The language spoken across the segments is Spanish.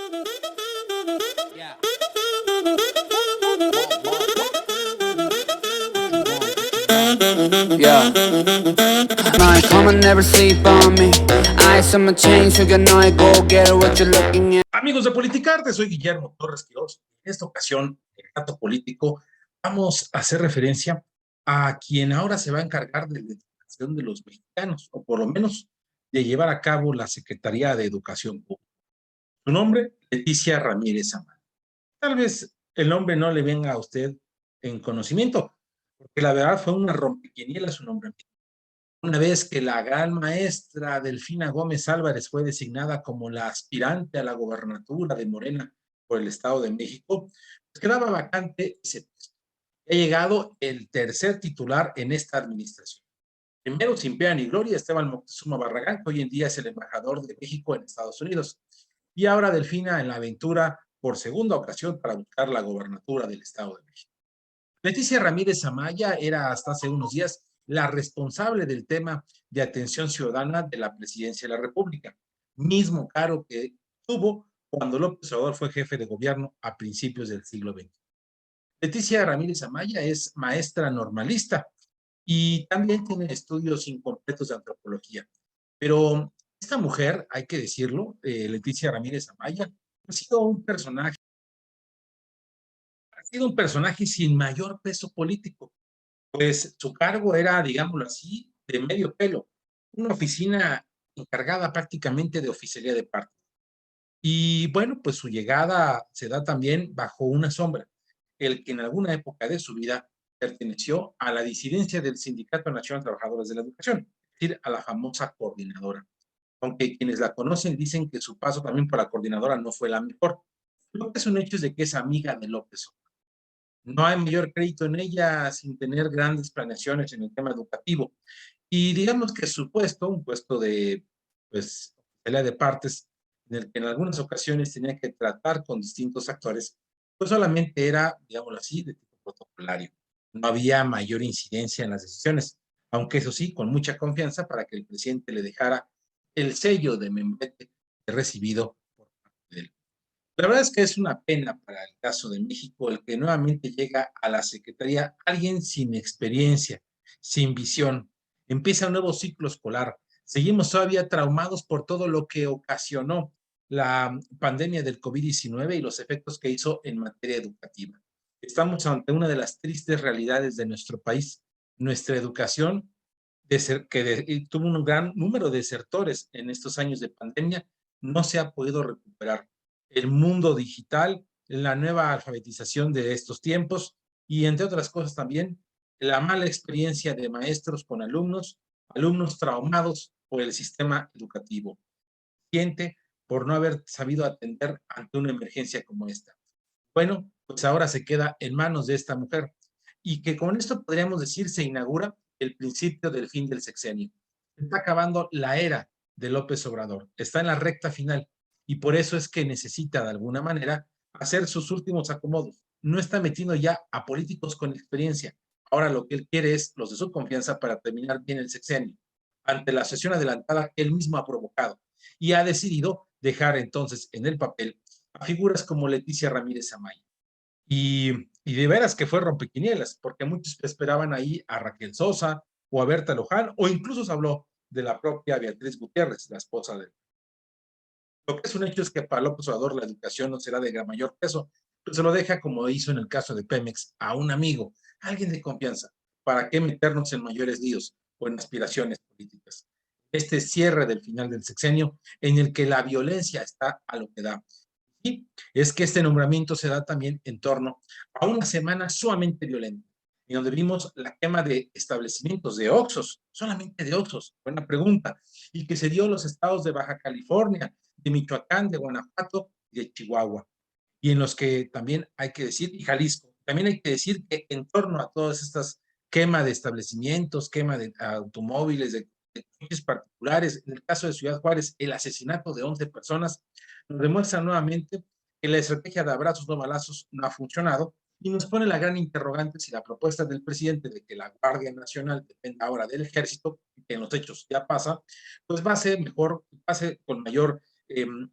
Yeah. Yeah. My come and never sleep on me. I saw my change, so you know I go get what you're looking at. Amigos de Politicarte, soy Guillermo Torres Quirós. En esta ocasión, en el Dato Político, vamos a hacer referencia a quien ahora se va a encargar de la educación de los mexicanos, o por lo menos de llevar a cabo la Secretaría de Educación Pública. Su nombre, Leticia Ramírez Amaya. Tal vez el nombre no le venga a usted en conocimiento, porque la verdad fue una rompequiniela su nombramiento. Una vez que la gran maestra Delfina Gómez Álvarez fue designada como la aspirante a la gobernatura de Morena por el Estado de México, pues quedaba vacante ese puesto. Ha llegado el tercer titular en esta administración. Primero, sin pena ni gloria, Esteban Moctezuma Barragán, que hoy en día es el embajador de México en Estados Unidos. Y ahora Delfina en la aventura por segunda ocasión para buscar la gobernatura del Estado de México. Leticia Ramírez Amaya era hasta hace unos días la responsable del tema de atención ciudadana de la Presidencia de la República, mismo cargo que tuvo cuando López Obrador fue jefe de gobierno a principios del siglo XX. Leticia Ramírez Amaya es maestra normalista y también tiene estudios incompletos de antropología. Pero esta mujer, hay que decirlo, Leticia Ramírez Amaya, ha sido un personaje sin mayor peso político. Pues su cargo era, digámoslo así, de medio pelo, una oficina encargada prácticamente de oficialía de parte. Y bueno, pues su llegada se da también bajo una sombra, el que en alguna época de su vida perteneció a la disidencia del Sindicato Nacional de Trabajadores de la Educación, es decir, a la famosa coordinadora. Aunque quienes la conocen dicen que su paso también por la coordinadora no fue la mejor. Lo que es un hecho es de que es amiga de López Obrador. No hay mayor crédito en ella sin tener grandes planeaciones en el tema educativo. Y digamos que su puesto, un puesto de pues, pelea de partes, en el que en algunas ocasiones tenía que tratar con distintos actores, pues solamente era, digámoslo así, de tipo protocolario. No había mayor incidencia en las decisiones, aunque eso sí, con mucha confianza para que el presidente le dejara el sello de membrete recibido por parte de él. La verdad es que es una pena para el caso de México el que nuevamente llega a la Secretaría alguien sin experiencia, sin visión. Empieza un nuevo ciclo escolar. Seguimos todavía traumados por todo lo que ocasionó la pandemia del COVID-19 y los efectos que hizo en materia educativa. Estamos ante una de las tristes realidades de nuestro país. Nuestra educación, tuvo un gran número de desertores en estos años de pandemia, no se ha podido recuperar. El mundo digital, la nueva alfabetización de estos tiempos y, entre otras cosas, también la mala experiencia de maestros con alumnos, alumnos traumados por el sistema educativo, siente por no haber sabido atender ante una emergencia como esta. Bueno, pues ahora se queda en manos de esta mujer y que con esto podríamos decir se inaugura el principio del fin del sexenio. Está acabando la era de López Obrador, está en la recta final y por eso es que necesita de alguna manera hacer sus últimos acomodos. No está metiendo ya a políticos con experiencia. Ahora lo que él quiere es los de su confianza para terminar bien el sexenio, ante la sesión adelantada que él mismo ha provocado y ha decidido dejar entonces en el papel a figuras como Leticia Ramírez Amaya. Y de veras que fue rompequinielas, porque muchos esperaban ahí a Raquel Sosa o a Berta Luján, o incluso se habló de la propia Beatriz Gutiérrez, la esposa de. Lo que es un hecho es que para López Obrador la educación no será de gran mayor peso, pero se lo deja, como hizo en el caso de Pemex, a un amigo, a alguien de confianza. ¿Para qué meternos en mayores líos o en aspiraciones políticas? Este cierre del final del sexenio, en el que la violencia está a lo que da. Y es que este nombramiento se da también en torno a una semana sumamente violenta, en donde vimos la quema de establecimientos, de Oxxos, solamente de Oxxos, buena pregunta, y que se dio en los estados de Baja California, de Michoacán, de Guanajuato y de Chihuahua, y en los que también hay que decir, y Jalisco, también hay que decir que en torno a todas estas quema de establecimientos, quema de automóviles, de coches particulares, en el caso de Ciudad Juárez, el asesinato de 11 personas, nos demuestra nuevamente que la estrategia de abrazos no balazos no ha funcionado y nos pone la gran interrogante si la propuesta del presidente de que la Guardia Nacional dependa ahora del Ejército, que en los hechos ya pasa, pues va a ser mejor, va a ser con mayor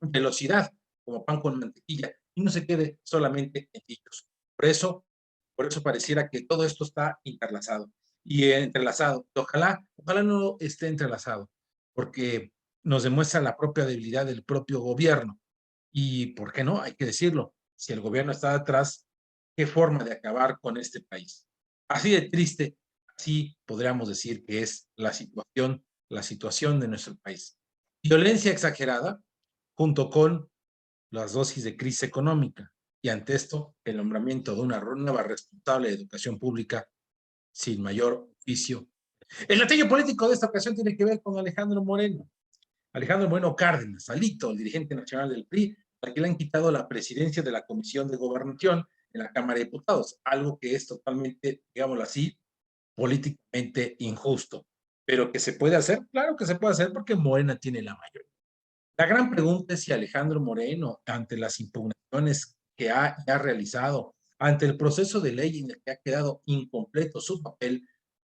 velocidad como pan con mantequilla y no se quede solamente en dichos. Por eso pareciera que todo esto está interlazado y entrelazado. Ojalá no esté entrelazado, porque nos demuestra la propia debilidad del propio gobierno. Y, ¿por qué no? Hay que decirlo. Si el gobierno está detrás, ¿qué forma de acabar con este país? Así de triste, así podríamos decir que es la situación de nuestro país. Violencia exagerada, junto con las dosis de crisis económica. Y ante esto, el nombramiento de una nueva responsable de educación pública sin mayor oficio. El latillo político de esta ocasión tiene que ver con Alejandro Moreno. Alejandro Moreno Cárdenas, Alito, el dirigente nacional del PRI, al que le han quitado la presidencia de la Comisión de Gobernación en la Cámara de Diputados, algo que es totalmente, digámoslo así, políticamente injusto. Pero que se puede hacer, claro que se puede hacer porque Morena tiene la mayoría. La gran pregunta es si Alejandro Moreno, ante las impugnaciones que ha realizado, ante el proceso de ley en el que ha quedado incompleto su papel,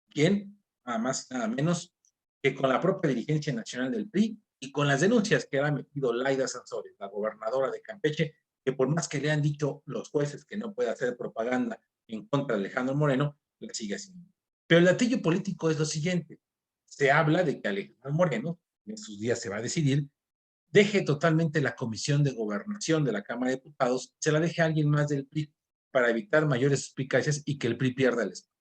¿quién? Nada más, nada menos que con la propia dirigencia nacional del PRI y con las denuncias que ha metido Laida Sansores, la gobernadora de Campeche, que por más que le han dicho los jueces que no puede hacer propaganda en contra de Alejandro Moreno, la sigue haciendo. Pero el latillo político es lo siguiente. Se habla de que Alejandro Moreno, en sus días se va a decidir, deje totalmente la Comisión de Gobernación de la Cámara de Diputados, se la deje a alguien más del PRI para evitar mayores suspicacias y que el PRI pierda el espacio.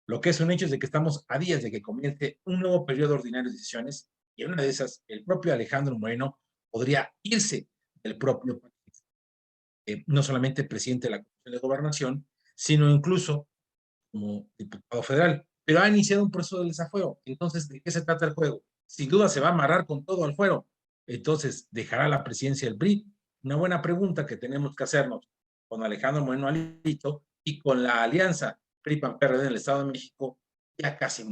Lo que es un hecho es de que estamos a días de que comience un nuevo periodo ordinario de sesiones y en una de esas, el propio Alejandro Moreno podría irse del propio país. No solamente presidente de la Comisión de Gobernación, sino incluso como diputado federal. Pero ha iniciado un proceso de desafuero. Entonces, ¿de qué se trata el juego? Sin duda se va a amarrar con todo al fuero. Entonces, ¿dejará la presidencia del PRI? Una buena pregunta que tenemos que hacernos con Alejandro Moreno Alito y con la alianza PRI-PAN-PRD en el Estado de México ya casi